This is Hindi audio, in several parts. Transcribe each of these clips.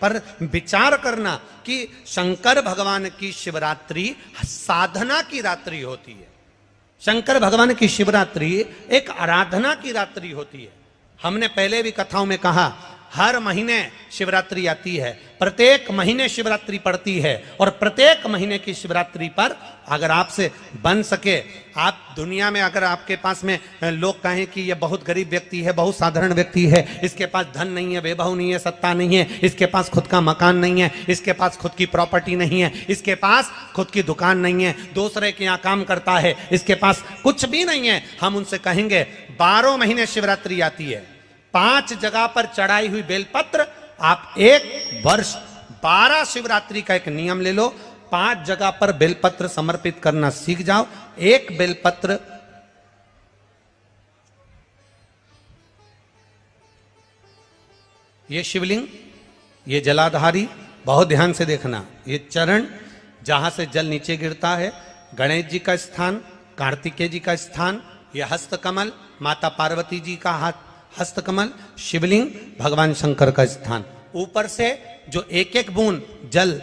पर विचार करना कि शंकर भगवान की शिवरात्रि साधना की रात्रि होती है। शंकर भगवान की शिवरात्रि एक आराधना की रात्रि होती है। हमने पहले भी कथाओं में कहा, हर महीने शिवरात्रि आती है, प्रत्येक महीने शिवरात्रि पड़ती है, और प्रत्येक महीने की शिवरात्रि पर अगर आपसे बन सके, आप दुनिया में अगर आपके पास में लोग कहें कि ये बहुत गरीब व्यक्ति है, बहुत साधारण व्यक्ति है, इसके पास धन नहीं है, वैभव नहीं है, सत्ता नहीं है, इसके पास खुद का मकान नहीं है, इसके पास खुद की प्रॉपर्टी नहीं है, इसके पास खुद की दुकान नहीं है, दूसरे के यहाँ काम करता है, इसके पास कुछ भी नहीं है, हम उनसे कहेंगे 12 महीने शिवरात्रि आती है, 5 जगह पर चढ़ाई हुई बेलपत्र, आप एक वर्ष 12 शिवरात्रि का एक नियम ले लो, 5 जगह पर बेलपत्र समर्पित करना सीख जाओ। एक बेलपत्र ये शिवलिंग, ये जलाधारी, बहुत ध्यान से देखना, ये चरण जहां से जल नीचे गिरता है, गणेश जी का स्थान, कार्तिकेय जी का स्थान, यह हस्तकमल माता पार्वती जी का हाथ हस्तकमल, शिवलिंग भगवान शंकर का स्थान। ऊपर से जो एक एक बूंद जल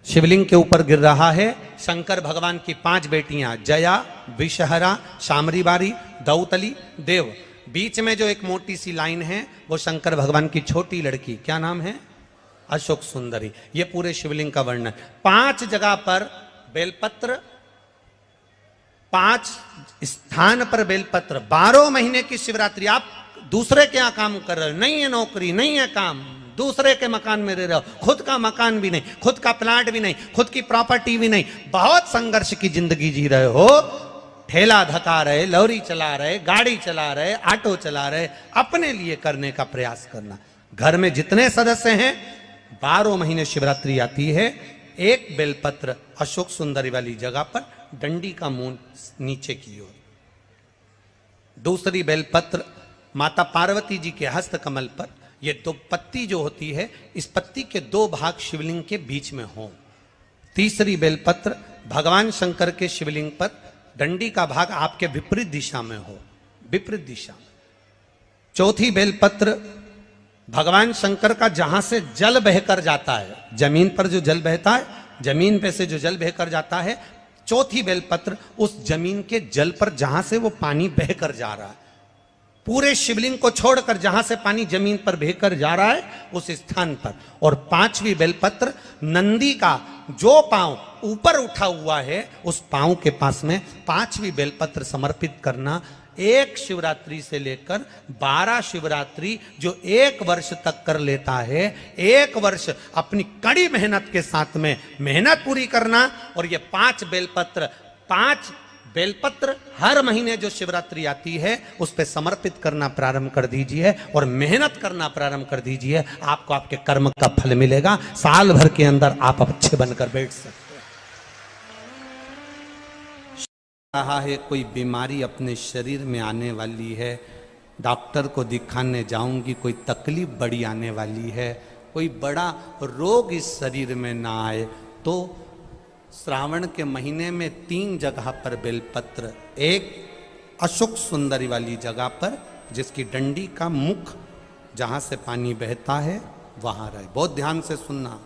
शिवलिंग के ऊपर गिर रहा है, शंकर भगवान की 5 बेटियां जया, विषहरा, शामरीबारी, दौतली, देव। बीच में जो एक मोटी सी लाइन है वो शंकर भगवान की छोटी लड़की, क्या नाम है? अशोक सुंदरी। ये पूरे शिवलिंग का वर्णन। 5 जगह पर बेलपत्र, 5 स्थान पर बेलपत्र, 12 महीने की शिवरात्रि। आप दूसरे के यहाँ काम कर रहे हो, नहीं है नौकरी, नहीं है काम, दूसरे के मकान में रह रहे हो, खुद का मकान भी नहीं, खुद का प्लाट भी नहीं, खुद की प्रॉपर्टी भी नहीं, बहुत संघर्ष की जिंदगी जी रहे हो, ठेला धका रहे, लॉरी चला रहे, गाड़ी चला रहे, ऑटो चला रहे, अपने लिए करने का प्रयास करना। घर में जितने सदस्य हैं, 12 महीने शिवरात्रि आती है, एक बेलपत्र अशोक सुंदरी वाली जगह पर, डंडी का मुंह नीचे की ओर। दूसरी बेलपत्र माता पार्वती जी के हस्त कमल पर, ये 2 पत्ती जो होती है, इस पत्ती के 2 भाग शिवलिंग के बीच में हो। तीसरी बेलपत्र भगवान शंकर के शिवलिंग पर, डंडी का भाग आपके विपरीत दिशा में हो, विपरीत दिशा में। चौथी बेलपत्र भगवान शंकर का जहां से जल बहकर जाता है, जमीन पर जो जल बहता है, जमीन पे से जो जल बहकर जाता है, चौथी बेलपत्र उस जमीन के जल पर जहां से वो पानी बहकर जा रहा है, पूरे शिवलिंग को छोड़कर जहां से पानी जमीन पर बहकर जा रहा है उस स्थान पर। और 5वीं बेलपत्र नंदी का जो पांव ऊपर उठा हुआ है, उस पांव के पास में 5वीं बेलपत्र समर्पित करना। एक शिवरात्रि से लेकर 12 शिवरात्रि जो 1 वर्ष तक कर लेता है, 1 वर्ष अपनी कड़ी मेहनत के साथ में मेहनत पूरी करना। और ये 5 बेलपत्र हर महीने जो शिवरात्रि आती है उस पे समर्पित करना प्रारंभ कर दीजिए और मेहनत करना प्रारंभ कर दीजिए। आपको आपके कर्म का फल मिलेगा। साल भर के अंदर आप अच्छे बनकर बैठ सकते हैं। रहा है कोई बीमारी अपने शरीर में आने वाली है, डॉक्टर को दिखाने जाऊंगी, कोई तकलीफ बड़ी आने वाली है, कोई बड़ा रोग इस शरीर में ना आए, तो श्रावण के महीने में 3 जगह पर बेलपत्र, एक अशोक सुंदरी वाली जगह पर जिसकी डंडी का मुख जहां से पानी बहता है वहां रहे, बहुत ध्यान से सुनना।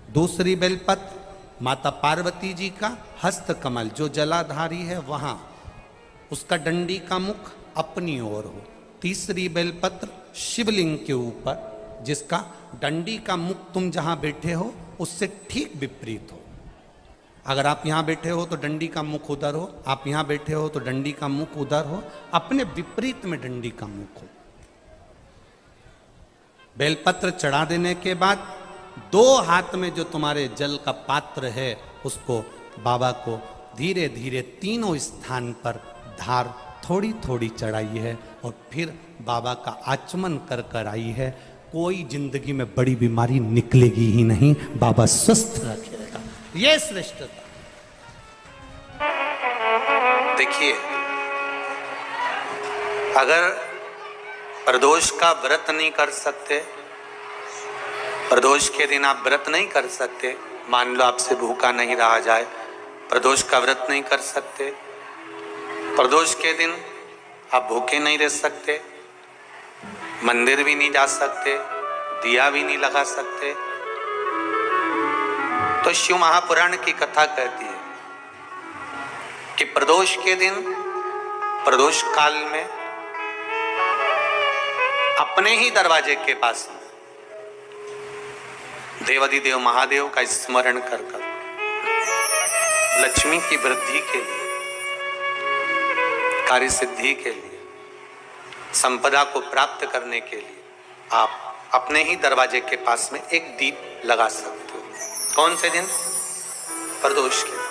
दूसरी बेलपत्र माता पार्वती जी का हस्त कमल जो जलाधारी है वहां, उसका डंडी का मुख अपनी ओर हो। तीसरी बेलपत्र शिवलिंग के ऊपर जिसका डंडी का मुख तुम जहां बैठे हो उससे ठीक विपरीत हो। अगर आप यहां बैठे हो तो डंडी का मुख उधर हो, आप यहां बैठे हो तो डंडी का मुख उधर हो, अपने विपरीत में डंडी का मुख हो। बेलपत्र चढ़ा देने के बाद 2 हाथ में जो तुम्हारे जल का पात्र है उसको बाबा को धीरे धीरे 3 स्थान पर धार थोड़ी थोड़ी चढ़ाई है और फिर बाबा का आचमन कर कर आई है। कोई जिंदगी में बड़ी बीमारी निकलेगी ही नहीं, बाबा स्वस्थ रखेगा। ये श्रेष्ठता। देखिए, अगर प्रदोष का व्रत नहीं कर सकते, प्रदोष के दिन आप व्रत नहीं कर सकते, मान लो आपसे भूखा नहीं रहा जाए, प्रदोष का व्रत नहीं कर सकते, प्रदोष के दिन आप भूखे नहीं रह सकते, मंदिर भी नहीं जा सकते, दिया भी नहीं लगा सकते, तो शिव महापुराण की कथा कहती है कि प्रदोष के दिन, प्रदोष काल में अपने ही दरवाजे के पास देवाधिदेव महादेव का स्मरण कर लक्ष्मी की वृद्धि के लिए, कार्य सिद्धि के लिए, संपदा को प्राप्त करने के लिए आप अपने ही दरवाजे के पास में एक दीप लगा सकते हो। कौन से दिन? प्रदोष के दिन।